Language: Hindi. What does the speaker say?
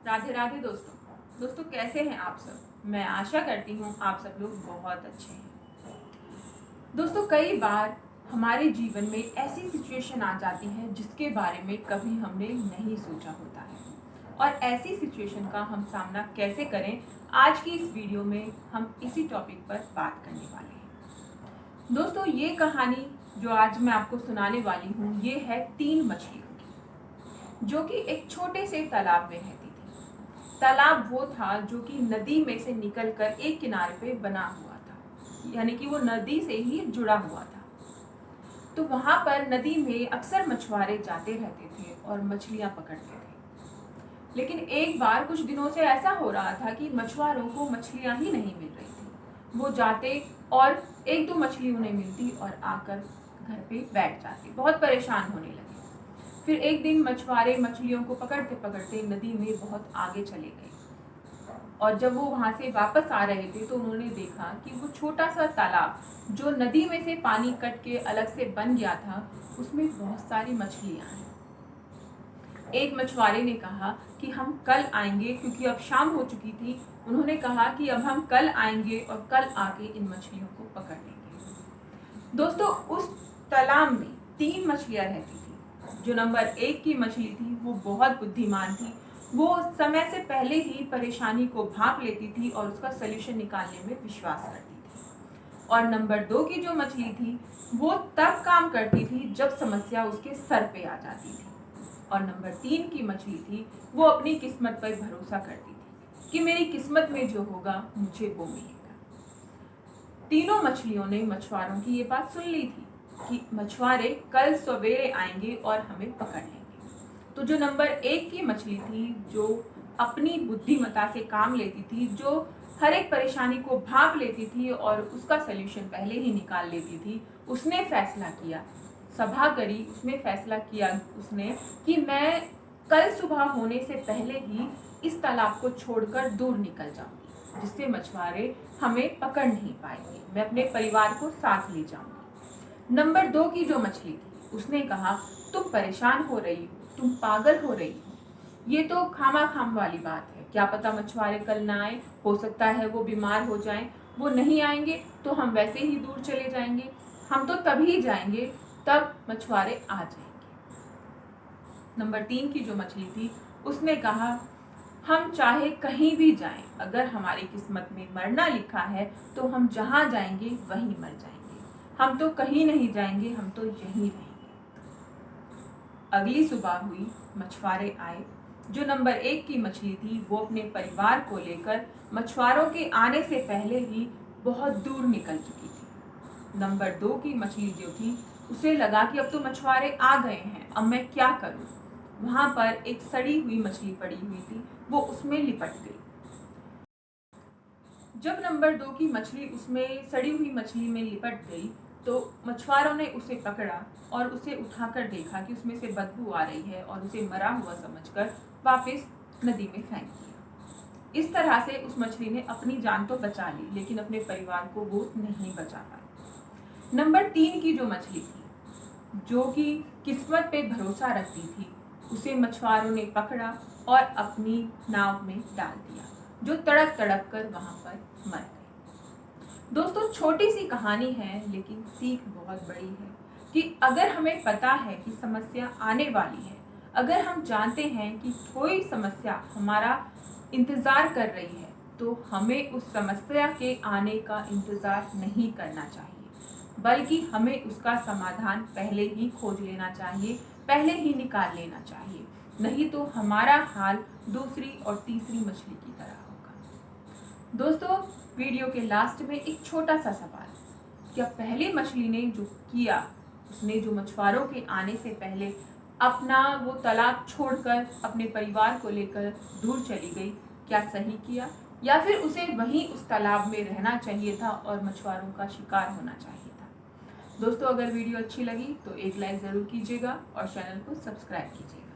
राधे राधे दोस्तों कैसे हैं आप सब। मैं आशा करती हूँ आप सब लोग बहुत अच्छे हैं। दोस्तों कई बार हमारे जीवन में ऐसी सिचुएशन आ जाती है जिसके बारे में कभी हमने नहीं सोचा होता है, और ऐसी सिचुएशन का हम सामना कैसे करें, आज की इस वीडियो में हम इसी टॉपिक पर बात करने वाले हैं। दोस्तों ये कहानी जो आज मैं आपको सुनाने वाली हूँ ये है 3 मछलियों की, जो कि एक छोटे से तालाब में रहती थी। तालाब वो था जो कि नदी में से निकलकर एक किनारे पे बना हुआ था, यानी कि वो नदी से ही जुड़ा हुआ था। तो वहां पर नदी में अक्सर मछुआरे जाते रहते थे और मछलियां पकड़ते थे। लेकिन एक बार कुछ दिनों से ऐसा हो रहा था कि मछुआरों को मछलियां ही नहीं मिल रही थी। वो जाते और 1-2 मछली उन्हें मिलती और आकर घर पे बैठ जाते, बहुत परेशान होने लगे। फिर एक दिन मछुआरे मछलियों को पकड़ते पकड़ते नदी में बहुत आगे चले गए, और जब वो वहां से वापस आ रहे थे तो उन्होंने देखा कि वो छोटा सा तालाब जो नदी में से पानी कट के अलग से बन गया था, उसमें बहुत सारी मछलियां हैं। एक मछुआरे ने कहा कि हम कल आएंगे, क्योंकि अब शाम हो चुकी थी। उन्होंने कहा कि अब हम कल आएंगे और कल आके इन मछलियों को पकड़ लेंगे। दोस्तों उस तालाब में 3 मछलियां रहती थी। जो नंबर 1 की मछली थी वो बहुत बुद्धिमान थी। वो समय से पहले ही परेशानी को भांप लेती थी और उसका सलूशन निकालने में विश्वास करती थी। और नंबर 2 की जो मछली थी वो तब काम करती थी जब समस्या उसके सर पे आ जाती थी। और नंबर 3 की मछली थी वो अपनी किस्मत पर भरोसा करती थी कि मेरी किस्मत में जो होगा मुझे वो मिलेगा। तीनों मछलियों ने मछुआरों की ये बात सुन ली थी कि मछुआरे कल सवेरे आएंगे और हमें पकड़ लेंगे। तो जो नंबर 1 की मछली थी, जो अपनी बुद्धिमत्ता से काम लेती थी, जो हर एक परेशानी को भांप लेती थी और उसका सलूशन पहले ही निकाल लेती थी, उसने फैसला किया, सभा करी, उसने फैसला किया उसने कि मैं कल सुबह होने से पहले ही इस तालाब को छोड़कर दूर निकल जाऊंगी, जिससे मछुआरे हमें पकड़ नहीं पाएंगे। मैं अपने परिवार को साथ ले जाऊंगी। नंबर 2 की जो मछली थी उसने कहा, तुम परेशान हो रही हो, तुम पागल हो रही हो, ये तो खामा खाम वाली बात है। क्या पता मछुआरे कल ना आए, हो सकता है वो बीमार हो जाएं। वो नहीं आएंगे तो हम वैसे ही दूर चले जाएंगे, हम तो तभी जाएंगे तब मछुआरे आ जाएंगे। नंबर 3 की जो मछली थी उसने कहा, हम चाहे कहीं भी जाएं, अगर हमारी किस्मत में मरना लिखा है तो हम जहां जाएंगे वहीं मर जाएंगे, हम तो कहीं नहीं जाएंगे, हम तो यहीं रहेंगे। अगली सुबह हुई, मछुआरे आए। जो नंबर 1 की मछली थी वो अपने परिवार को लेकर मछुआरों के आने से पहले ही बहुत दूर निकल चुकी थी। नंबर 2 की मछली जो थी उसे लगा कि अब तो मछुआरे आ गए हैं, अब मैं क्या करूं। वहां पर एक सड़ी हुई मछली पड़ी हुई थी, वो उसमें लिपट गई। जब नंबर 2 की मछली उसमें सड़ी हुई मछली में लिपट गई तो मछुआरों ने उसे पकड़ा और उसे उठाकर देखा कि उसमें से बदबू आ रही है, और उसे मरा हुआ समझकर वापस नदी में फेंक दिया। इस तरह से उस मछली ने अपनी जान तो बचा ली, लेकिन अपने परिवार को वो नहीं बचा पाई। नंबर 3 की जो मछली थी, जो कि किस्मत पे भरोसा रखती थी, उसे मछुआरों ने पकड़ा और अपनी नाव में डाल दिया, जो तड़प तड़प कर वहां पर मर गई। दोस्तों छोटी सी कहानी है, लेकिन सीख बहुत बड़ी है कि अगर हमें पता है कि समस्या आने वाली है, अगर हम जानते हैं कि कोई समस्या हमारा इंतजार कर रही है, तो हमें उस समस्या के आने का इंतजार नहीं करना चाहिए, बल्कि हमें उसका समाधान पहले ही खोज लेना चाहिए, पहले ही निकाल लेना चाहिए। नहीं तो हमारा हाल दूसरी और तीसरी मछली की तरह होगा। दोस्तों वीडियो के लास्ट में एक छोटा सा सवाल, क्या पहली मछली ने जो किया, उसने जो मछुआरों के आने से पहले अपना वो तालाब छोड़कर अपने परिवार को लेकर दूर चली गई, क्या सही किया, या फिर उसे वहीं उस तालाब में रहना चाहिए था और मछुआरों का शिकार होना चाहिए था। दोस्तों अगर वीडियो अच्छी लगी तो एक लाइक ज़रूर कीजिएगा और चैनल को सब्सक्राइब कीजिएगा।